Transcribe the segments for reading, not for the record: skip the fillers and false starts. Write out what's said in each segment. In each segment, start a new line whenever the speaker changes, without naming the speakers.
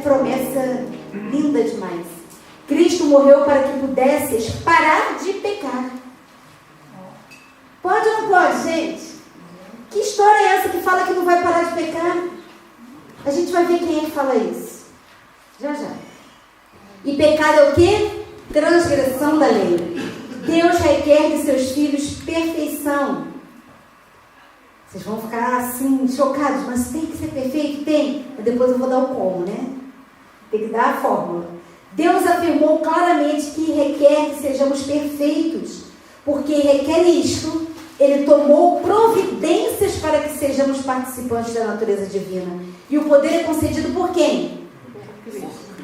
promessa linda demais. Cristo morreu para que pudesses parar de pecar. Pode ou não pode, gente? Que história é essa que fala que não vai parar de pecar? A gente vai ver quem é que fala isso. Já, já. E pecado é o quê? Transgressão da lei. Deus requer de seus filhos perfeição. Vocês vão ficar assim, chocados, mas tem que ser perfeito? Tem. Mas depois eu vou dar o como, né? Tem que dar a fórmula. Deus afirmou claramente que requer que sejamos perfeitos. Porque requer isto, Ele tomou providências para que sejamos participantes da natureza divina. E o poder é concedido por quem?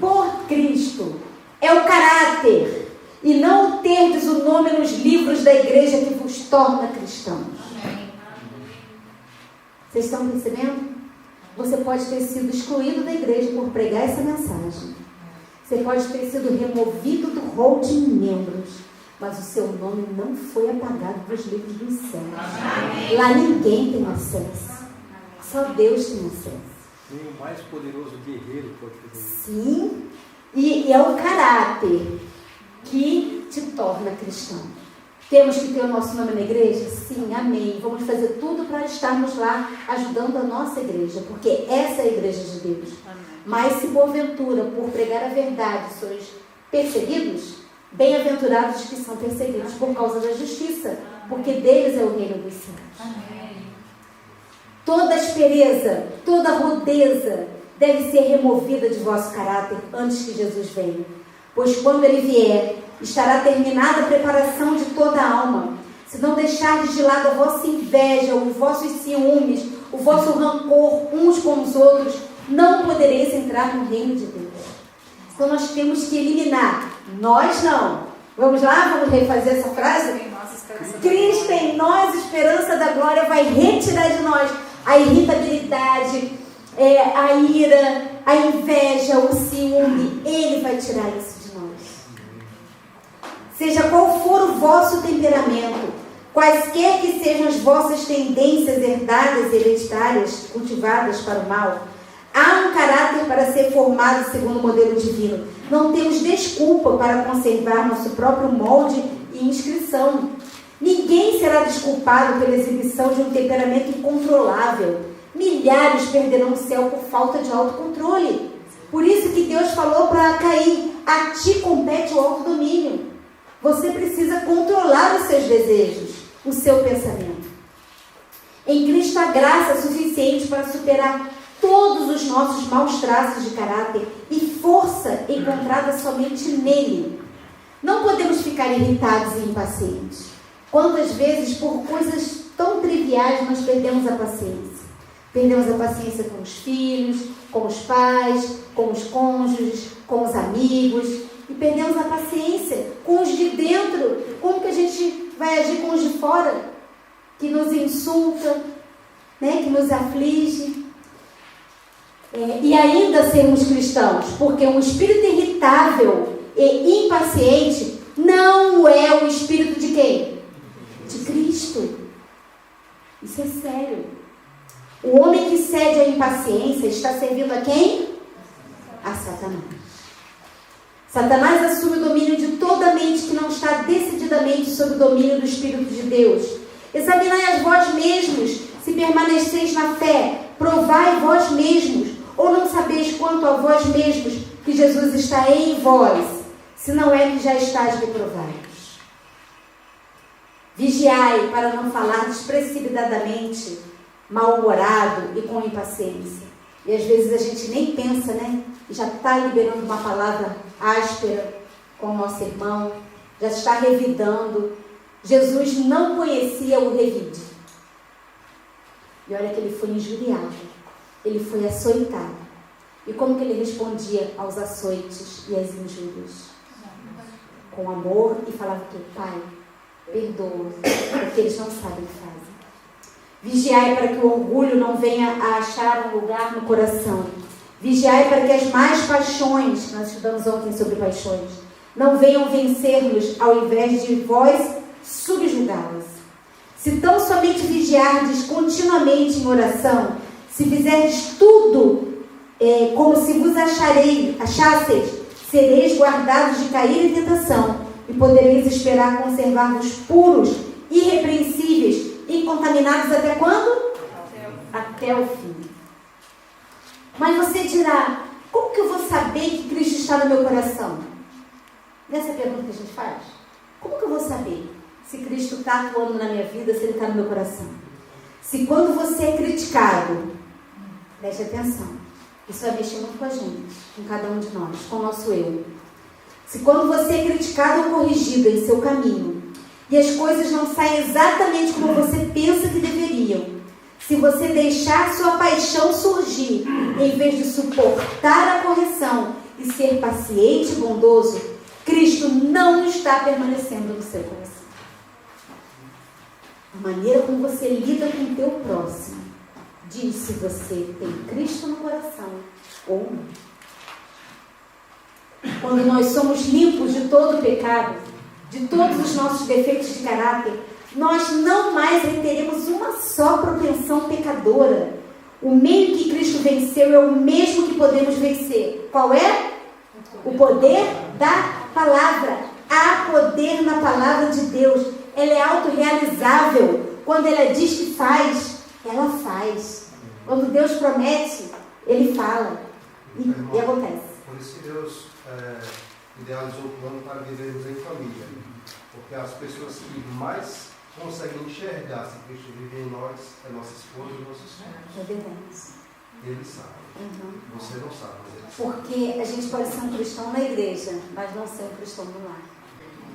Por Cristo. É o caráter. E não terdes o nome nos livros da igreja que vos torna cristãos. Vocês estão percebendo? Você pode ter sido excluído da igreja por pregar essa mensagem. Você pode ter sido removido do rol de membros. Mas o seu nome não foi apagado dos livros dos céus. Lá ninguém tem acesso. Só Deus tem acesso.
Nem o mais poderoso guerreiro pode fazer isso.
Sim. E é o caráter que te torna cristão. Temos que ter o nosso nome na igreja? Sim, amém. Vamos fazer tudo para estarmos lá ajudando a nossa igreja, porque essa é a igreja de Deus. Amém. Mas se porventura, por pregar a verdade, sois perseguidos, bem-aventurados que são perseguidos por causa da justiça, porque deles é o reino dos céus. Amém. Toda aspereza, toda rudeza deve ser removida de vosso caráter antes que Jesus venha. Pois quando ele vier, estará terminada a preparação de toda a alma. Se não deixardes de lado a vossa inveja, os vossos ciúmes, o vosso rancor uns com os outros, não podereis entrar no reino de Deus. Então nós temos que eliminar. Nós não. Vamos lá? Vamos refazer essa frase? Cristo em nós, esperança da glória, vai retirar de nós a irritabilidade, a ira, a inveja, o ciúme. Ele vai tirar isso de nós. Seja qual for o vosso temperamento, quaisquer que sejam as vossas tendências herdadas, hereditárias, cultivadas para o mal, há um caráter para ser formado segundo o modelo divino. Não temos desculpa para conservar nosso próprio molde e inscrição. Ninguém será desculpado pela exibição de um temperamento incontrolável. Milhares perderão o céu por falta de autocontrole. Por isso que Deus falou para Caim: a ti compete o autodomínio. Você precisa controlar os seus desejos, o seu pensamento. Em Cristo há graça suficiente para superar todos os nossos maus traços de caráter e força encontrada somente nele. Não podemos ficar irritados e impacientes. Quantas vezes, por coisas tão triviais, nós perdemos a paciência? Perdemos a paciência com os filhos, com os pais, com os cônjuges, com os amigos. E perdemos a paciência com os de dentro. Como que a gente vai agir com os de fora? Que nos insulta, né? Que nos aflige. E ainda sermos cristãos, porque um espírito irritável e impaciente não é o espírito de quem? De Cristo. Isso é sério. O homem que cede à impaciência está servindo a quem? A Satanás. Satanás assume o domínio de toda a mente que não está decididamente sob o domínio do Espírito de Deus. Examinai as vós mesmos, se permaneceis na fé, provai vós mesmos, ou não sabeis quanto a vós mesmos que Jesus está em vós, se não é que já estáis reprovados. Vigiai para não falar desprecipisadamente, mal-humorado e com impaciência. E às vezes a gente nem pensa, né? Já está liberando uma palavra áspera com o nosso irmão, já está revidando. Jesus não conhecia o revide. E olha que ele foi injuriado, ele foi açoitado. E como que ele respondia aos açoites e às injúrias? Com amor, e falava que Pai, perdoa, porque eles não sabem o que fazem. Vigiai para que o orgulho não venha a achar um lugar no coração. Vigiai para que as más paixões, nós estudamos ontem sobre paixões, não venham vencer-nos, ao invés de vós subjugá-las. Se tão somente vigiardes continuamente em oração, se fizerdes tudo como se vos achasseis, sereis guardados de cair em tentação, e podereis esperar conservar-vos puros, irrepreensíveis, incontaminados até quando? Até o fim. Mas você dirá, como que eu vou saber que Cristo está no meu coração? Nessa pergunta que a gente faz. Como que eu vou saber se Cristo está atuando na minha vida, se Ele está no meu coração? Se quando você é criticado, preste atenção, isso vai mexer muito com a gente, com cada um de nós, com o nosso eu. Se quando você é criticado ou corrigido em seu caminho, e as coisas não saem exatamente como você pensa que deveriam, se você deixar sua paixão surgir, em vez de suportar a correção e ser paciente e bondoso, Cristo não está permanecendo no seu coração. A maneira como você lida com o teu próximo diz se você tem Cristo no coração ou não. Quando nós somos limpos de todo o pecado, de todos os nossos defeitos de caráter, nós não mais reteremos uma só propensão pecadora. O meio que Cristo venceu é o mesmo que podemos vencer. Qual é? O poder da palavra. Há poder na palavra de Deus. Ela é autorrealizável. Quando ela diz que faz, ela faz. Quando Deus promete, Ele fala. E acontece.
Por isso que Deus idealizou o plano para vivermos em família. Porque as pessoas que mais conseguem enxergar se Cristo vive em nós é nossa esposa e nossos filhos.
É verdade.
Eles sabem. Você não sabe, mas eles sabem.
Porque a gente pode ser um cristão na igreja, mas não ser um cristão no lar.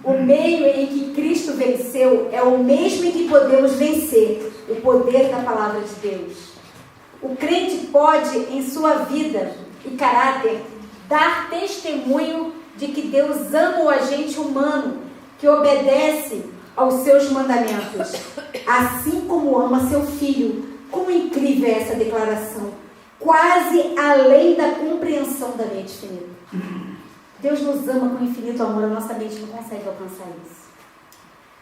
O meio em que Cristo venceu é o mesmo em que podemos vencer, o poder da palavra de Deus. O crente pode, em sua vida e caráter, dar testemunho de que Deus ama o agente humano, que obedece aos seus mandamentos, assim como ama seu filho. Como incrível é essa declaração, quase além da compreensão da mente finita. Deus nos ama com infinito amor, a nossa mente não consegue alcançar isso.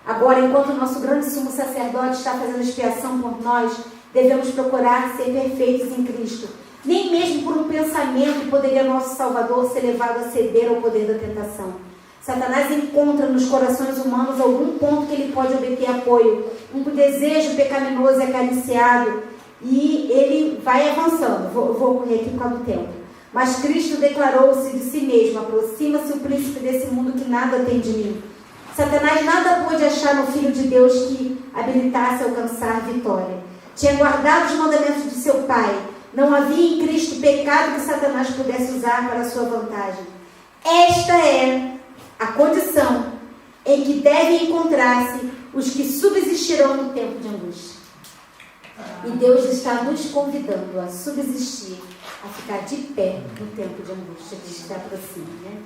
Agora, enquanto o nosso grande sumo sacerdote está fazendo expiação por nós, devemos procurar ser perfeitos em Cristo. Nem mesmo por um pensamento poderia nosso Salvador ser levado a ceder ao poder da tentação. Satanás encontra nos corações humanos algum ponto que ele pode obter apoio. Um desejo pecaminoso é acariciado e ele vai avançando. Vou correr aqui por causa do tempo. Mas Cristo declarou-se de si mesmo: aproxima-se o príncipe desse mundo que nada tem de mim. Satanás nada pôde achar no Filho de Deus que habilitasse a alcançar vitória. Tinha guardado os mandamentos de seu Pai. Não havia em Cristo pecado que Satanás pudesse usar para a sua vantagem. Esta é a condição em que devem encontrar-se os que subsistirão no tempo de angústia. E Deus está nos convidando a subsistir, a ficar de pé no tempo de angústia que se aproxima, né?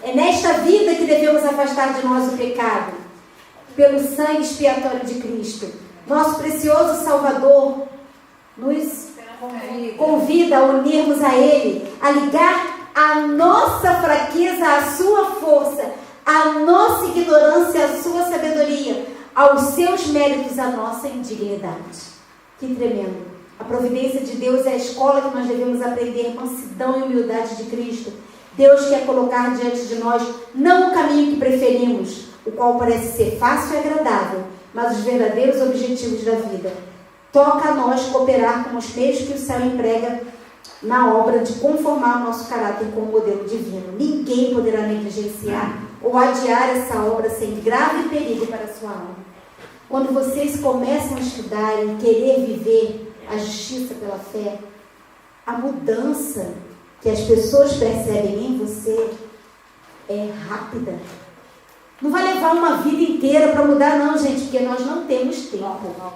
É nesta vida que devemos afastar de nós o pecado, pelo sangue expiatório de Cristo. Nosso precioso Salvador nos convida a unirmos a Ele, a ligar a nossa fraqueza à sua força, a nossa ignorância à sua sabedoria, aos seus méritos à nossa indignidade. Que tremendo! A providência de Deus é a escola que nós devemos aprender mansidão e humildade de Cristo. Deus quer colocar diante de nós não o caminho que preferimos, o qual parece ser fácil e agradável, mas os verdadeiros objetivos da vida. Toca a nós cooperar com os meios que o céu emprega na obra de conformar o nosso caráter com o modelo divino. Ninguém poderá negligenciar ou adiar essa obra sem grave perigo para a sua alma. Quando vocês começam a estudar e querer viver a justiça pela fé, a mudança que as pessoas percebem em você é rápida. Não vai levar uma vida inteira para mudar não, gente, porque nós não temos tempo.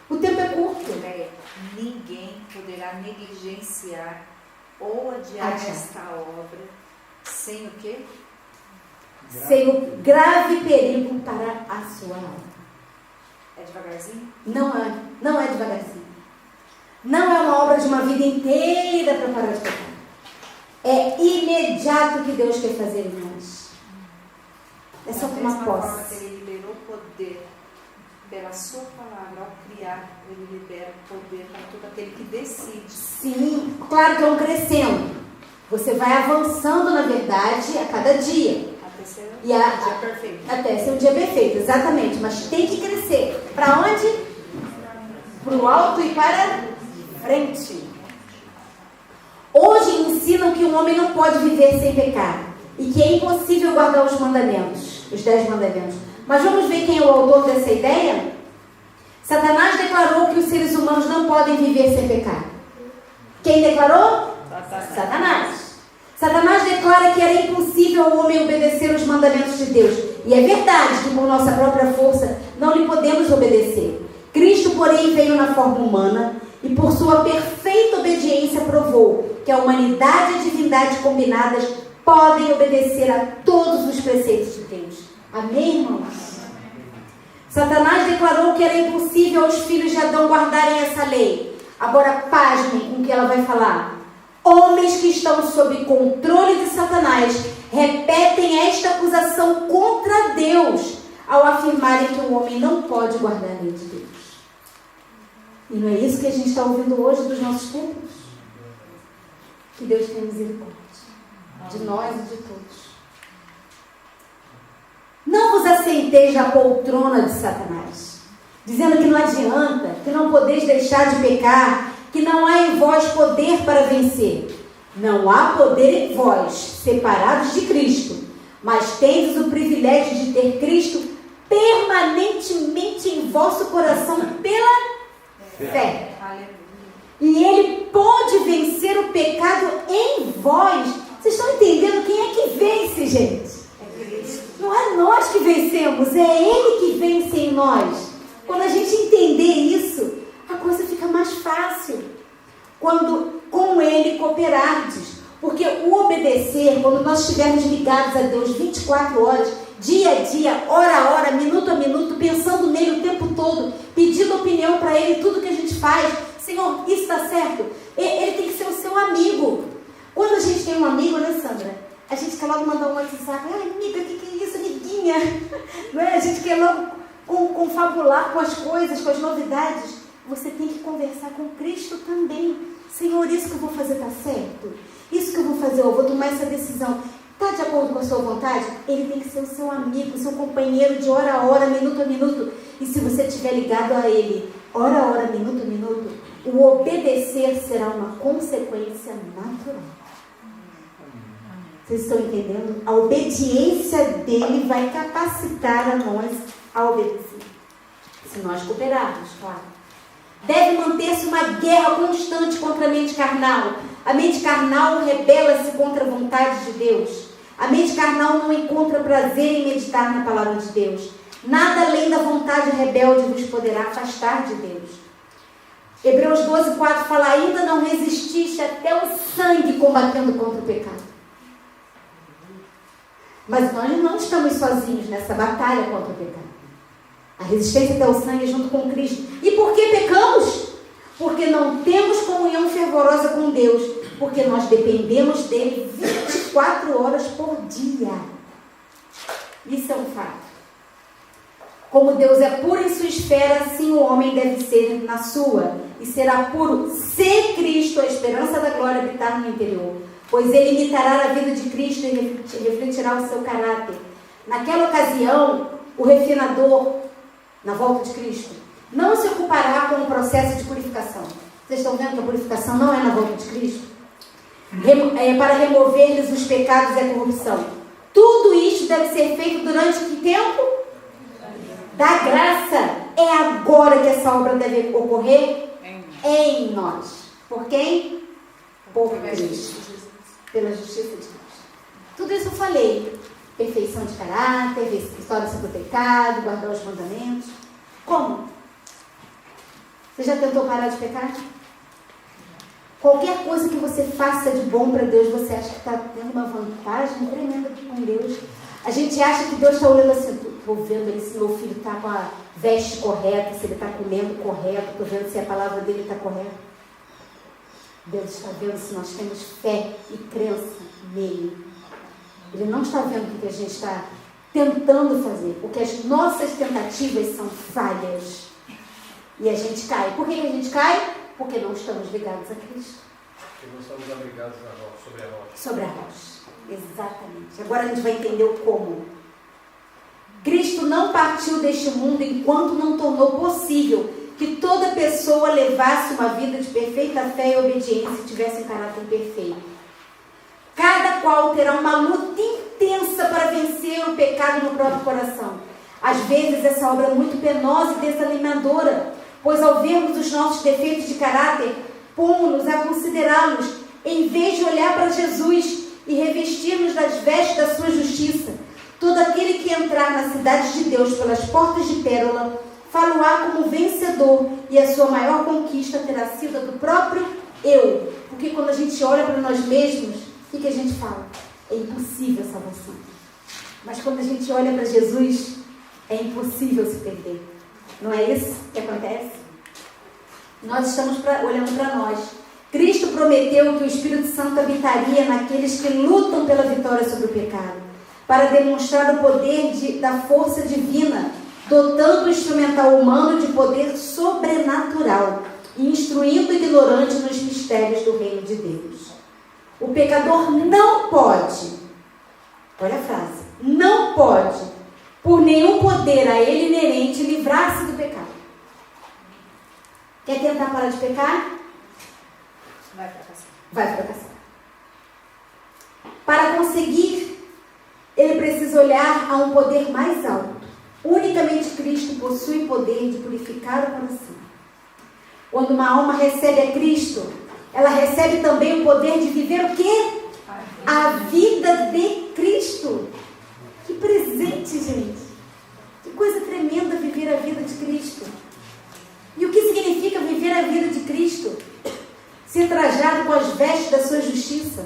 O tempo é curto.
Ninguém poderá negligenciar ou adiar esta obra sem o quê?
Sem o grave perigo para a sua alma.
É devagarzinho?
Não é devagarzinho. Não é uma obra de uma vida inteira para parar de pecar. É imediato o que Deus quer fazer em nós. É só tomar posse.
Ele liberou poder pela sua palavra, ao criar, ele libera poder para todo aquele que decide.
Sim, claro que é um crescendo. Você vai avançando, na verdade, a cada dia.
Até ser um
E
dia perfeito.
Até ser um dia perfeito, exatamente. Mas tem que crescer. Para onde? Para o alto e para frente. Hoje ensinam que um homem não pode viver sem pecar. E que é impossível guardar os mandamentos, os 10 mandamentos. Mas vamos ver quem é o autor dessa ideia? Satanás declarou que os seres humanos não podem viver sem pecar. Quem declarou? Satanás. Satanás declara que era impossível o homem obedecer os mandamentos de Deus. E é verdade que por nossa própria força não lhe podemos obedecer. Cristo, porém, veio na forma humana e por sua perfeita obediência provou que a humanidade e a divindade combinadas podem obedecer a todos os preceitos de Deus. Amém, irmãos? Satanás declarou que era impossível aos filhos de Adão guardarem essa lei. Agora, pasmem com o que ela vai falar. Homens que estão sob controle de Satanás repetem esta acusação contra Deus ao afirmarem que o homem não pode guardar a lei de Deus. E não é isso que a gente está ouvindo hoje dos nossos públicos? Que Deus tenha misericórdia de nós e de todos. Não vos assenteis na poltrona de Satanás, dizendo que não adianta, que não podeis deixar de pecar, que não há em vós poder para vencer. Não há poder em vós, separados de Cristo, mas tendes o privilégio de ter Cristo permanentemente em vosso coração pela fé. E Ele pode vencer o pecado em vós. Vocês estão entendendo quem é que vence, gente? Não é nós que vencemos, é Ele que vence em nós. Quando a gente entender isso, a coisa fica mais fácil. Quando com Ele cooperardes. Porque o obedecer, quando nós estivermos ligados a Deus 24 horas, dia a dia, hora a hora, minuto a minuto, pensando nele o tempo todo, pedindo opinião para Ele, tudo que a gente faz, Senhor, isso está certo? Ele tem que ser o seu amigo. Quando a gente tem um amigo, né, Sandra? A gente quer logo mandar um WhatsApp. Ai, amiga, o que é isso, amiguinha? Não é? A gente quer logo confabular com as coisas, com as novidades. Você tem que conversar com Cristo também. Senhor, isso que eu vou fazer está certo? Isso que eu vou fazer, eu vou tomar essa decisão. Está de acordo com a sua vontade? Ele tem que ser o seu amigo, o seu companheiro de hora a hora, minuto a minuto. E se você estiver ligado a Ele, hora a hora, minuto a minuto, o obedecer será uma consequência natural. Vocês estão entendendo? A obediência dele vai capacitar a nós a obedecer. Se nós cooperarmos, claro. Deve manter-se uma guerra constante contra a mente carnal. A mente carnal rebela-se contra a vontade de Deus. A mente carnal não encontra prazer em meditar na palavra de Deus. Nada além da vontade rebelde vos poderá afastar de Deus. Hebreus 12:4 fala: ainda não resististe até o sangue combatendo contra o pecado. Mas nós não estamos sozinhos nessa batalha contra o pecado. A resistência até o sangue é junto com Cristo. E por que pecamos? Porque não temos comunhão fervorosa com Deus. Porque nós dependemos dele 24 horas por dia. Isso é um fato. Como Deus é puro em sua esfera, assim o homem deve ser na sua. E será puro se Cristo, a esperança da glória, habitar no interior. Pois ele imitará a vida de Cristo e refletirá o seu caráter. Naquela ocasião, o refinador, na volta de Cristo, não se ocupará com o processo de purificação. Vocês estão vendo que a purificação não é na volta de Cristo? Para remover-lhes os pecados e a corrupção. Tudo isso deve ser feito durante que tempo? Da graça. É agora que essa obra deve ocorrer em nós. Por quem? Por Cristo. Pela justiça de Deus. Tudo isso eu falei. Perfeição de caráter, história sobre o pecado, guardar os mandamentos. Como? Você já tentou parar de pecar? Qualquer coisa que você faça de bom para Deus, você acha que está tendo uma vantagem tremenda com Deus. A gente acha que Deus está olhando assim, estou vendo ele, se meu filho está com a veste correta, se ele está comendo correto, estou vendo se a palavra dele está correta. Deus está vendo se nós temos fé e crença nele. Ele não está vendo o que a gente está tentando fazer, porque as nossas tentativas são falhas. E a gente cai. Por que a gente cai? Porque não estamos ligados a Cristo.
Porque não estamos abrigados sobre a rocha.
Sobre a rocha. Exatamente. Agora a gente vai entender o como. Cristo não partiu deste mundo enquanto não tornou possível que toda pessoa levasse uma vida de perfeita fé e obediência e tivesse um caráter perfeito. Cada qual terá uma luta intensa para vencer o pecado no próprio coração. Às vezes essa obra é muito penosa e desanimadora, pois ao vermos os nossos defeitos de caráter, pomos-nos a considerá-los, em vez de olhar para Jesus e revestir-nos das vestes da sua justiça. Todo aquele que entrar na cidade de Deus pelas portas de pérola, faloá como vencedor, e a sua maior conquista terá sido a do próprio eu. Porque quando a gente olha para nós mesmos, o que a gente fala? É impossível a salvação. Mas quando a gente olha para Jesus, é impossível se perder. Não é isso que acontece? Nós estamos olhando para nós. Cristo prometeu que o Espírito Santo habitaria naqueles que lutam pela vitória sobre o pecado, para demonstrar o poder da força divina, dotando o instrumental humano de poder sobrenatural e instruindo o ignorante nos mistérios do reino de Deus. O pecador não pode, olha a frase, não pode, por nenhum poder a ele inerente, livrar-se do pecado. Quer tentar parar de pecar?
Vai fracassar.
Vai fracassar. Para conseguir, ele precisa olhar a um poder mais alto. Unicamente Cristo possui o poder de purificar o coração. Quando uma alma recebe a Cristo, ela recebe também o poder de viver o quê? A vida de Cristo. Que presente, gente. Que coisa tremenda viver a vida de Cristo. E o que significa viver a vida de Cristo? Ser trajado com as vestes da sua justiça.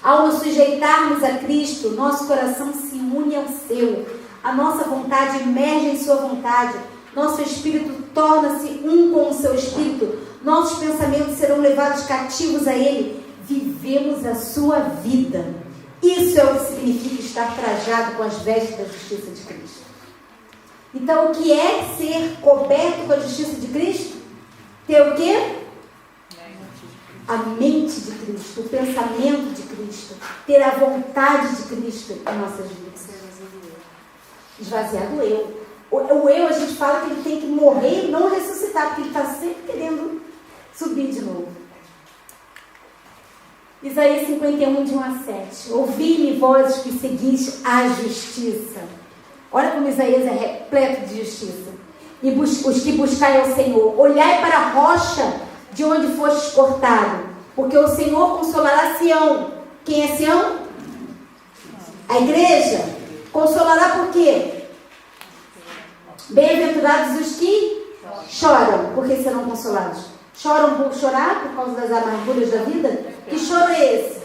Ao nos sujeitarmos a Cristo, nosso coração se une ao seu. A nossa vontade emerge em sua vontade. Nosso espírito torna-se um com o seu espírito. Nossos pensamentos serão levados cativos a Ele. Vivemos a sua vida. Isso é o que significa estar trajado com as vestes da justiça de Cristo. Então, o que é ser coberto com a justiça de Cristo? Ter o quê? A mente de Cristo, o pensamento de Cristo, ter a vontade de Cristo em nossas vidas. Esvaziar do eu. O eu, a gente fala que ele tem que morrer e não ressuscitar, porque ele está sempre querendo subir de novo. Isaías 51, de 1 a 7. Ouvi-me, vós que seguis a justiça. Olha como Isaías é repleto de justiça. E os que buscai ao Senhor, olhai para a rocha de onde fostes cortado, porque o Senhor consolará Sião. Quem é Sião? A igreja. Consolará por quê? Bem-aventurados os que choram, porque serão consolados. Choram por chorar por causa das amarguras da vida? Que choro é esse?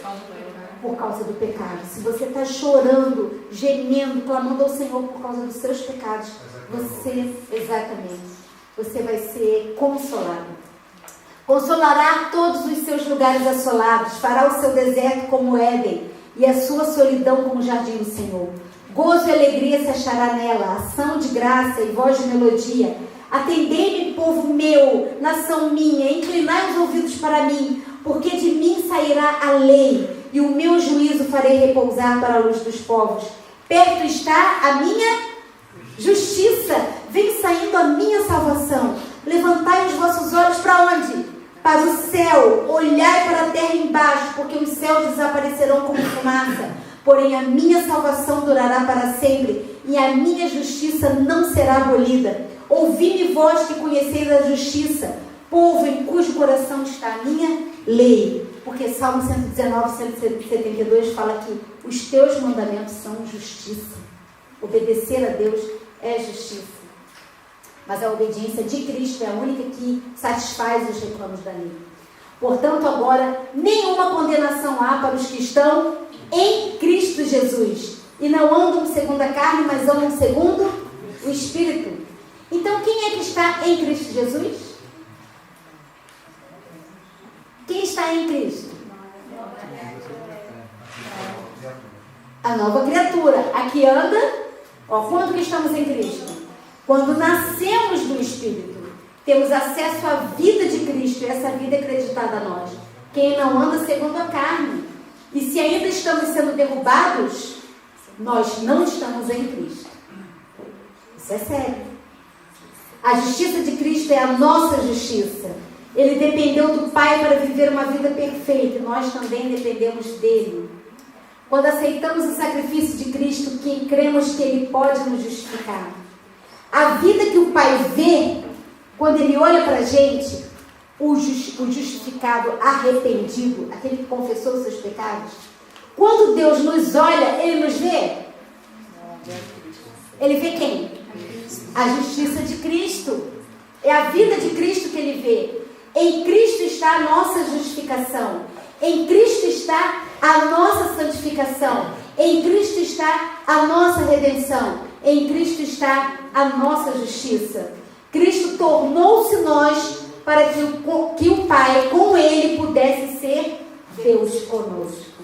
Por causa do pecado. Se você está chorando, gemendo, clamando ao Senhor por causa dos seus pecados, você vai ser consolado. Consolará todos os seus lugares assolados, fará o seu deserto como Éden e a sua solidão como jardim do Senhor. Gozo e alegria se achará nela, ação de graça e voz de melodia. Atendei-me, povo meu, nação minha, inclinai os ouvidos para mim, porque de mim sairá a lei, e o meu juízo farei repousar para a luz dos povos. Perto está a minha justiça, vem saindo a minha salvação. Levantai os vossos olhos para onde? Para o céu, olhai para a terra embaixo, porque os céus desaparecerão como fumaça. Porém a minha salvação durará para sempre, e a minha justiça não será abolida. Ouvi-me vós que conheceis a justiça, povo em cujo coração está a minha lei. Porque Salmo 119, 172 fala que os teus mandamentos são justiça. Obedecer a Deus é justiça. Mas a obediência de Cristo é a única que satisfaz os reclamos da lei. Portanto, agora, nenhuma condenação há para os que estão em Cristo Jesus. E não andam segundo a carne, mas andam segundo o Espírito. Então, quem é que está em Cristo Jesus? Quem está em Cristo? A nova criatura. A que anda, quando que estamos em Cristo? Quando nascemos do Espírito. Temos acesso à vida de Cristo e essa vida é acreditada a nós. Quem não anda segundo a carne. E se ainda estamos sendo derrubados, nós não estamos em Cristo. Isso é sério. A justiça de Cristo é a nossa justiça. Ele dependeu do Pai para viver uma vida perfeita. Nós também dependemos dele. Quando aceitamos o sacrifício de Cristo, que cremos que ele pode nos justificar. A vida que o Pai vê, quando ele olha para a gente, o justificado, arrependido, aquele que confessou os seus pecados, quando Deus nos olha, ele nos vê? Ele vê quem? A justiça de Cristo. É a vida de Cristo que ele vê. Em Cristo está a nossa justificação. Em Cristo está a nossa santificação. Em Cristo está a nossa redenção. Em Cristo está a nossa justiça. Cristo tornou-se nós para que o Pai, com ele, pudesse ser Deus conosco.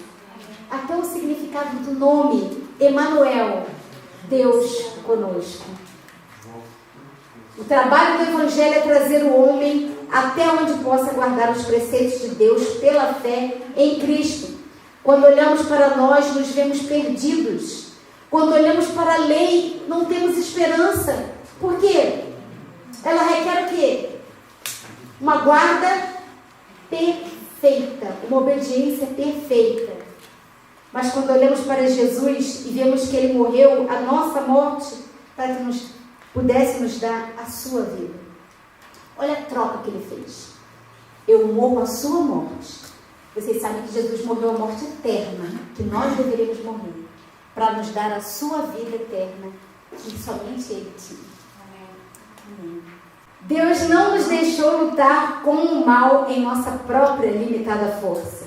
Até o significado do nome, Emanuel, Deus conosco. O trabalho do Evangelho é trazer o homem até onde possa guardar os preceitos de Deus pela fé em Cristo. Quando olhamos para nós, nos vemos perdidos. Quando olhamos para a lei, não temos esperança. Por quê? Ela requer o quê? Uma guarda perfeita, uma obediência perfeita. Mas quando olhamos para Jesus e vemos que ele morreu a nossa morte para que pudesse nos dar a sua vida. Olha a troca que ele fez. Eu morro a sua morte. Vocês sabem que Jesus morreu a morte eterna, que nós deveríamos morrer, para nos dar a sua vida eterna, que somente ele tinha. Amém. Deus não nos deixou lutar com o mal em nossa própria limitada força.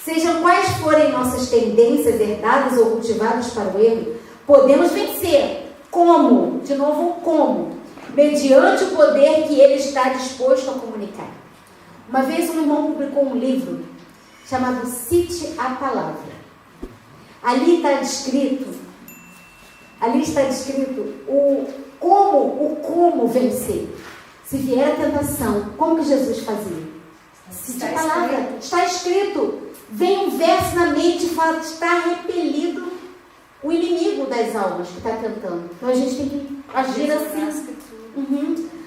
Sejam quais forem nossas tendências herdadas ou cultivadas para o erro, podemos vencer. Como? De novo, como? Mediante o poder que ele está disposto a comunicar. Uma vez um irmão publicou um livro chamado Cite a Palavra. Ali está descrito o como vencer. Se vier a tentação, como que Jesus fazia? Cite a palavra. Está escrito. Vem um verso na mente e fala que está repelido o inimigo das almas que está tentando. Então a gente tem que agir assim.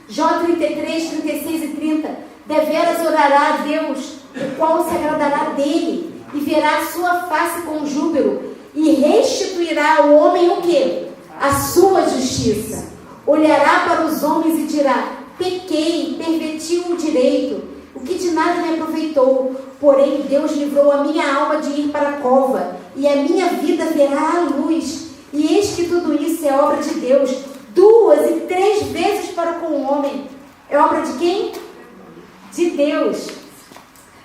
Jó 33, 36 e 30. Deveras orará a Deus, o qual se agradará dele, e verá a sua face com júbilo, e restituirá ao homem o quê? A sua justiça. Olhará para os homens e dirá: pequei, perverti o direito, o que de nada me aproveitou. Porém, Deus livrou a minha alma de ir para a cova, e a minha vida verá a luz. E eis que tudo isso é obra de Deus, 2 e 3 vezes para com o homem. É obra de quem? De Deus.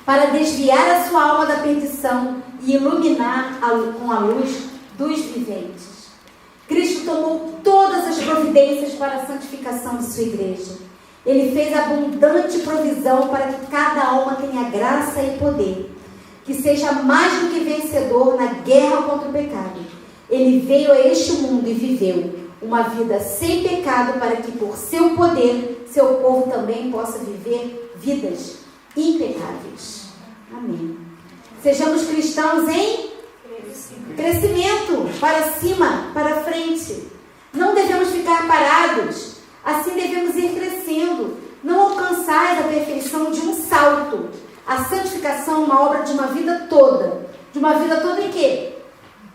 Para desviar a sua alma da perdição e iluminar com a luz dos viventes. Cristo tomou todas as providências para a santificação de sua igreja. Ele fez abundante provisão para que cada alma tenha graça e poder, que seja mais do que vencedor na guerra contra o pecado. Ele veio a este mundo e viveu uma vida sem pecado para que por seu poder, seu povo também possa viver vidas impecáveis. Amém. Sejamos cristãos em crescimento, para cima, para frente. Não devemos ficar parados. Assim devemos ir crescendo. Não alcançar a perfeição de um salto. A santificação é uma obra de uma vida toda. De uma vida toda em quê?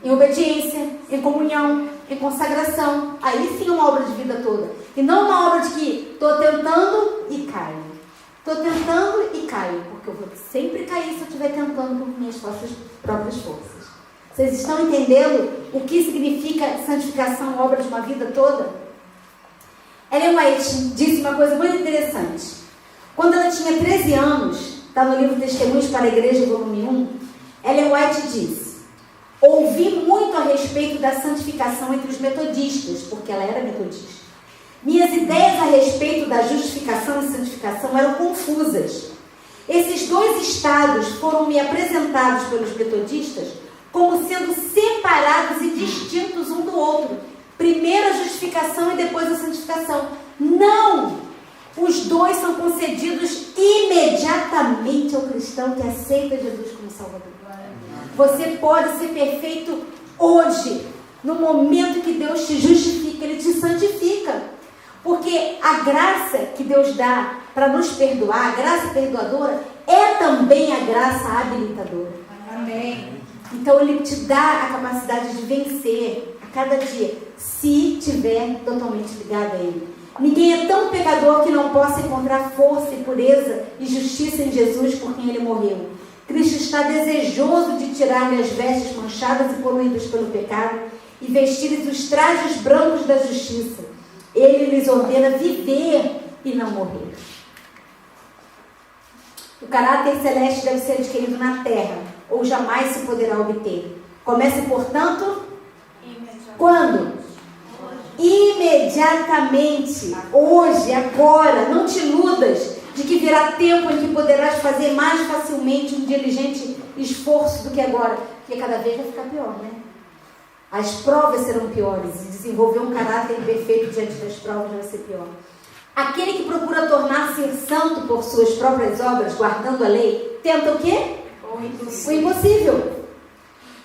Em obediência, em comunhão, em consagração. Aí sim é uma obra de vida toda. E não uma obra de que estou tentando e caio. Estou tentando e caio. Porque eu vou sempre cair se eu estiver tentando por minhas próprias forças. Vocês estão entendendo o que significa santificação, obra de uma vida toda? Ellen White disse uma coisa muito interessante. Quando ela tinha 13 anos, está no livro Testemunhos para a Igreja, volume 1, Ellen White disse: ouvi muito a respeito da santificação entre os metodistas, porque ela era metodista. Minhas ideias a respeito da justificação e santificação eram confusas. Esses dois estados foram me apresentados pelos metodistas como sendo separados e distintos um do outro. Primeiro a justificação e depois a santificação. Não! Os dois são concedidos imediatamente ao cristão que aceita Jesus como Salvador. Você pode ser perfeito hoje, no momento que Deus te justifica, Ele te santifica. Porque a graça que Deus dá para nos perdoar, a graça perdoadora, é também a graça habilitadora.
Amém.
Então Ele te dá a capacidade de vencer a cada dia, se estiver totalmente ligado a Ele. Ninguém é tão pecador que não possa encontrar força e pureza e justiça em Jesus por quem Ele morreu. Cristo está desejoso de tirar-lhe as vestes manchadas e poluídas pelo pecado e vestir-lhes os trajes brancos da justiça. Ele lhes ordena viver e não morrer. O caráter celeste deve ser adquirido na terra, ou jamais se poderá obter. Comece, portanto, quando? Imediatamente, hoje, agora. Não te iludas de que virá tempo em que poderás fazer mais facilmente um diligente esforço do que agora, porque cada vez vai ficar pior, né? As provas serão piores, e desenvolver um caráter perfeito diante das provas vai ser pior. Aquele que procura tornar-se santo por suas próprias obras, guardando a lei, tenta o quê? O impossível.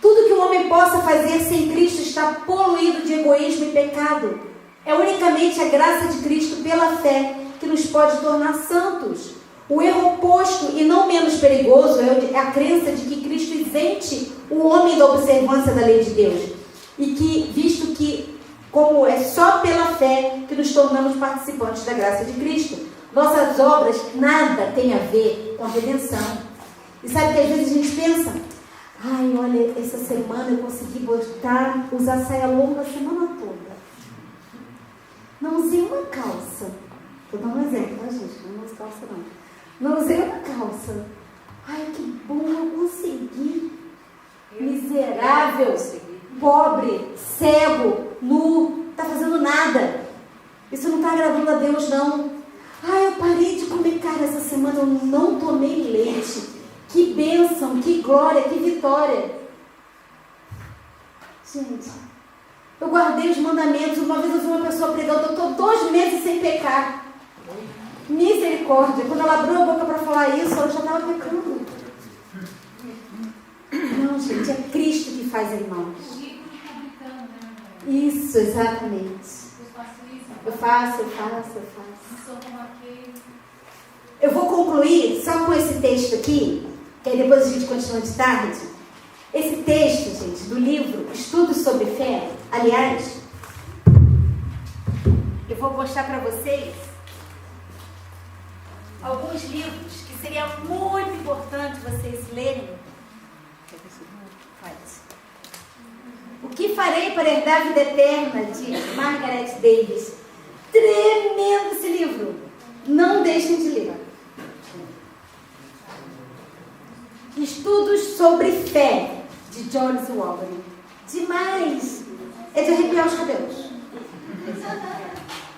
Tudo que o homem possa fazer sem Cristo está poluído de egoísmo e pecado. É unicamente a graça de Cristo pela fé que nos pode tornar santos. O erro oposto e não menos perigoso é a crença de que Cristo isente o homem da observância da lei de Deus. E que, visto que, como é só pela fé que nos tornamos participantes da graça de Cristo, nossas obras nada têm a ver com a redenção. E sabe que às vezes a gente pensa, ai, olha, essa semana eu consegui usar saia longa a semana toda. Não usei uma calça. Vou dar um exemplo, tá, gente? Não uso calça, não. Não usei uma calça. Ai, que bom, eu consegui. Miserável, pobre, cego, nu, tá fazendo nada. Isso não tá agradando a Deus, não. Ai, eu parei de comer carne essa semana, eu não tomei leite. Que bênção, que glória, que vitória. Gente, eu guardei os mandamentos. Uma vez eu vi uma pessoa pregando, eu estou 2 meses sem pecar. Misericórdia. Quando ela abriu a boca para falar isso, ela já estava pecando. Não, gente, é Cristo que faz em nós. Isso, exatamente. Eu faço. Eu vou concluir só com esse texto aqui, que aí depois a gente continua de tarde. Esse texto, gente, do livro Estudos sobre Fé, aliás, eu vou mostrar para vocês alguns livros que seria muito importante vocês lerem. O que farei para herdar a vida eterna, de Margaret Davis. Tremendo esse livro. Não deixem de ler. Estudos sobre Fé, de Jones Walker. Demais! É de arrepiar os cabelos.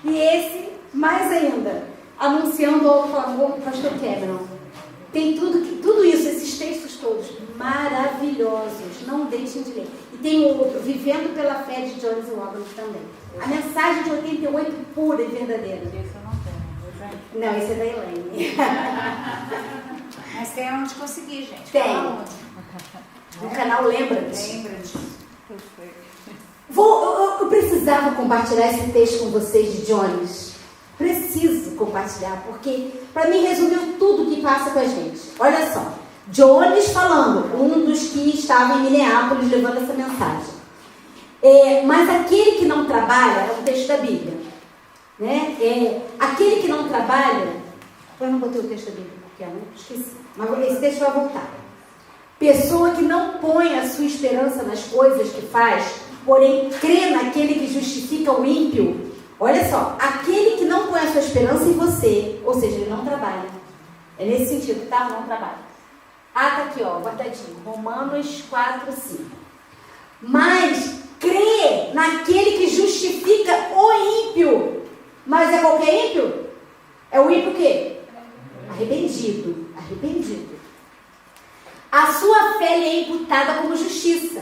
E esse, mais ainda, Anunciando ao Clamor do Pastor Cameron. Tem tudo isso, esses textos todos, maravilhosos. Não deixem de ler. E tem outro, Vivendo pela Fé, de Jones Walker também. A mensagem de 88, pura e verdadeira.
Esse eu não tenho.
Não, esse é da Elaine.
Mas tem onde conseguir, gente.
Tem.
Fala onde.
No canal Lembra-te.
Lembra-te.
Eu precisava compartilhar esse texto com vocês de Jones. Preciso compartilhar, porque para mim resumiu tudo que passa com a gente. Olha só, Jones falando, um dos que estava em Minneapolis levando essa mensagem. Mas aquele que não trabalha, é um texto da Bíblia, né? Aquele que não trabalha, eu não botei o texto da Bíblia, porque eu não esqueci, mas esse texto vai voltar. Pessoa que não põe a sua esperança nas coisas que faz, porém crê naquele que justifica o ímpio. Olha só, aquele que não põe a sua esperança em você, ou seja, ele não trabalha. É nesse sentido, tá? Não trabalha. Tá aqui, ó, guardadinho. Romanos 4, 5. Mas crê naquele que justifica o ímpio. Mas é qualquer ímpio? É o ímpio o quê? Arrependido. A sua fé lhe é imputada como justiça.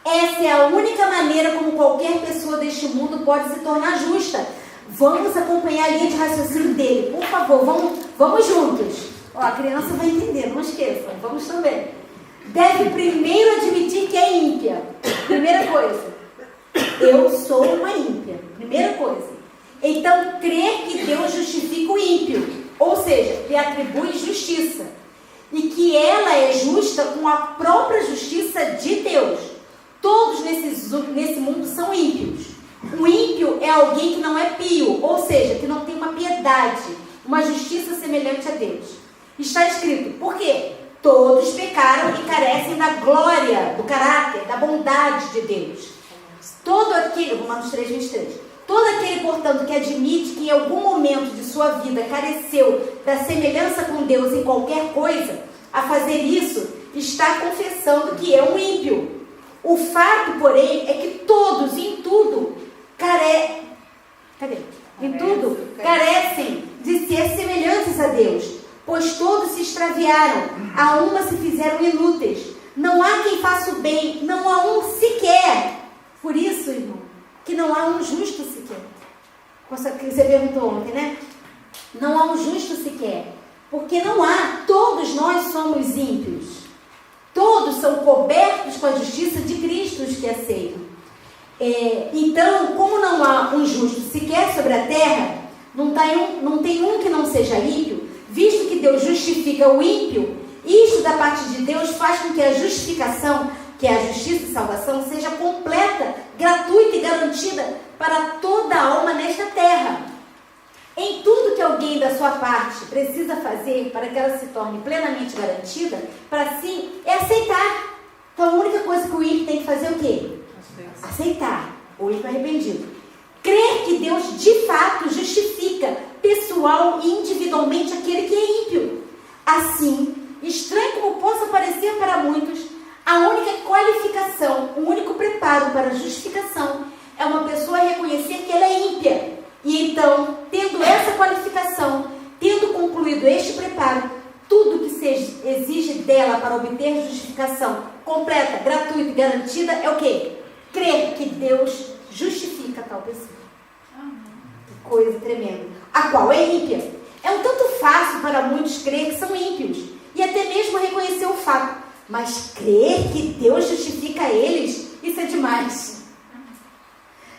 Essa é a única maneira como qualquer pessoa deste mundo pode se tornar justa. Vamos acompanhar a linha de raciocínio dele. Por favor, vamos juntos. Ó, a criança vai entender, não esqueçam. Vamos também. Deve primeiro admitir que é ímpia. Primeira coisa. Eu sou uma ímpia. Primeira coisa. Então, crer que Deus justifica o ímpio. Ou seja, lhe atribui justiça. E que ela é justa com a própria justiça de Deus. Todos nesse mundo são ímpios. O ímpio é alguém que não é pio, ou seja, que não tem uma piedade, uma justiça semelhante a Deus. Está escrito, por quê? Todos pecaram e carecem da glória, do caráter, da bondade de Deus. Todo aquele, Romanos 3:23, todo aquele, portanto, que admite que em algum momento de sua vida careceu da semelhança com Deus em qualquer coisa, a fazer isso, está confessando que é um ímpio. O fato, porém, é que todos, em tudo, carecem de ser semelhantes a Deus, pois todos se extraviaram, a uma se fizeram inúteis. Não há quem faça o bem, não há um sequer. Por isso, irmão, que não há um justo sequer. Que você perguntou ontem, né? Não há um justo sequer. Porque não há, todos nós somos ímpios. Todos são cobertos com a justiça de Cristo, os que aceitam. Então, como não há um justo sequer sobre a terra, não tem um que não seja ímpio, visto que Deus justifica o ímpio, isto da parte de Deus faz com que a justificação, que é a justiça e salvação, seja completa, gratuita e garantida para toda a alma nesta terra. Em tudo que alguém da sua parte precisa fazer para que ela se torne plenamente garantida, para si, é aceitar. Então a única coisa que o ímpio tem que fazer é o quê? Aceitar. O ímpio arrependido. Crer que Deus de fato justifica pessoal e individualmente aquele que é ímpio. Assim, estranho como possa parecer para muitos, a única qualificação, o único preparo para a justificação é uma pessoa reconhecer que ela é ímpia. E então, tendo essa qualificação, tendo concluído este preparo, tudo que se exige dela para obter justificação completa, gratuita e garantida é o quê? Crer que Deus justifica tal pessoa. Que coisa tremenda. A qual é ímpia. É um tanto fácil para muitos crer que são ímpios e até mesmo reconhecer o fato. Mas crer que Deus justifica eles, isso é demais.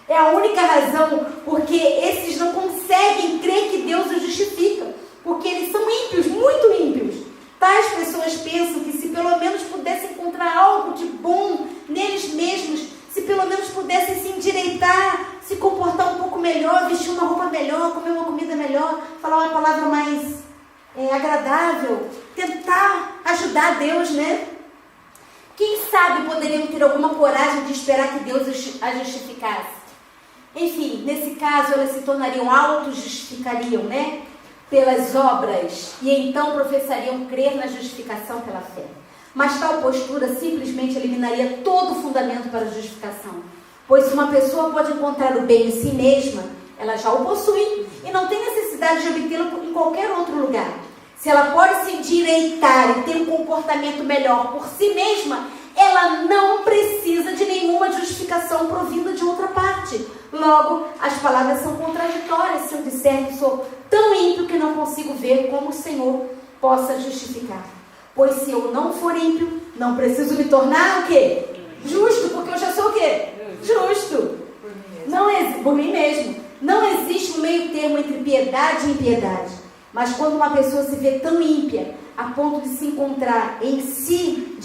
É a única razão porque esses não conseguem crer que Deus os justifica. Porque eles são ímpios, muito ímpios. Tais pessoas pensam que se pelo menos pudessem encontrar algo de bom neles mesmos, se pelo menos pudessem se endireitar, se comportar um pouco melhor, vestir uma roupa melhor, comer uma comida melhor, falar uma palavra mais agradável, tentar ajudar Deus, né? Quem sabe poderiam ter alguma coragem de esperar que Deus a justificasse. Enfim, nesse caso elas se tornariam auto-justificariam, né? Pelas obras, e então professariam crer na justificação pela fé. Mas tal postura simplesmente eliminaria todo o fundamento para a justificação. Pois se uma pessoa pode encontrar o bem em si mesma, ela já o possui e não tem necessidade de obtê-lo em qualquer outro lugar. Se ela pode se endireitar e ter um comportamento melhor por si mesma, ela não precisa de nenhuma justificação provinda de outra parte. Logo, as palavras são contraditórias se eu disser que sou tão ímpio que não consigo ver como o Senhor possa justificar. Pois se eu não for ímpio, não preciso me tornar o quê? Justo, porque eu já sou o quê? Justo. Por mim mesmo. Não existe um meio termo entre piedade e impiedade. Mas quando uma pessoa se vê tão ímpia, a ponto de se encontrar em si,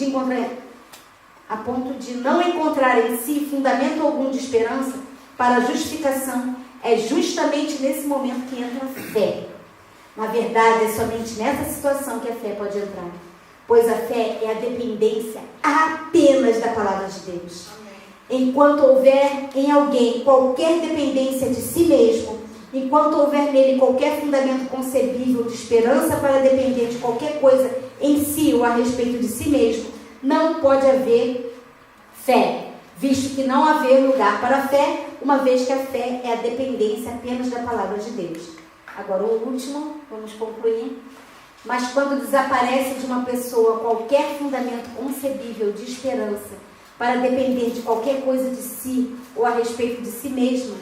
a ponto de não encontrar em si fundamento algum de esperança para a justificação, é justamente nesse momento que entra a fé. Na verdade, é somente nessa situação que a fé pode entrar, pois a fé é a dependência apenas da palavra de Deus. Enquanto houver em alguém qualquer dependência de si mesmo, enquanto houver nele qualquer fundamento concebível de esperança para depender de qualquer coisa em si ou a respeito de si mesmo, não pode haver fé, visto que não haver lugar para a fé, uma vez que a fé é a dependência apenas da palavra de Deus. Agora o último, vamos concluir. Mas quando desaparece de uma pessoa qualquer fundamento concebível de esperança para depender de qualquer coisa de si ou a respeito de si mesma,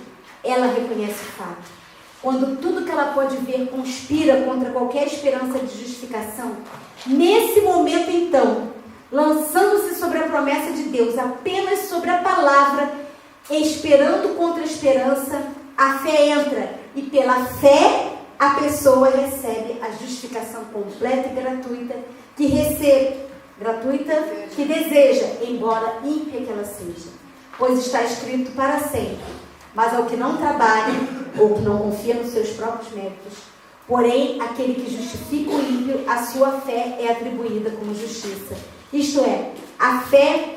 ela reconhece o fato. Quando tudo que ela pode ver conspira contra qualquer esperança de justificação, nesse momento então, lançando-se sobre a promessa de Deus, apenas sobre a palavra, esperando contra a esperança, a fé entra. E pela fé, a pessoa recebe a justificação completa e gratuita que deseja, embora ímpia que ela seja. Pois está escrito para sempre. Mas ao que não trabalha, ou que não confia nos seus próprios méritos, porém, aquele que justifica o ímpio, a sua fé é atribuída como justiça. Isto é, a fé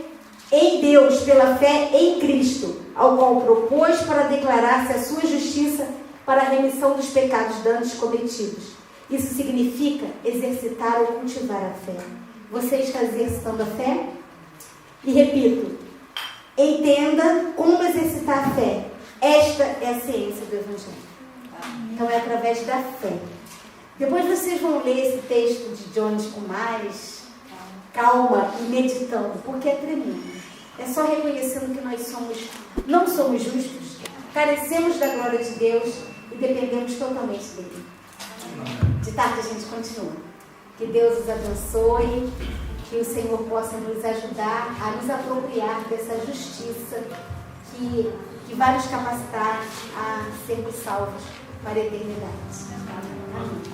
em Deus pela fé em Cristo, ao qual propôs para declarar-se a sua justiça para a remissão dos pecados dantes cometidos. Isso significa exercitar ou cultivar a fé. Você está exercitando a fé? E repito, entenda como exercitar a fé. Esta é a ciência do Evangelho. Então é através da fé. Depois vocês vão ler esse texto de Jones com mais calma e meditando, porque é tremendo. É só reconhecendo que nós não somos justos, carecemos da glória de Deus e dependemos totalmente dele. De tarde a gente continua. Que Deus os abençoe, que o Senhor possa nos ajudar a nos apropriar dessa justiça que vai nos capacitar a sermos salvos para a eternidade. Amém.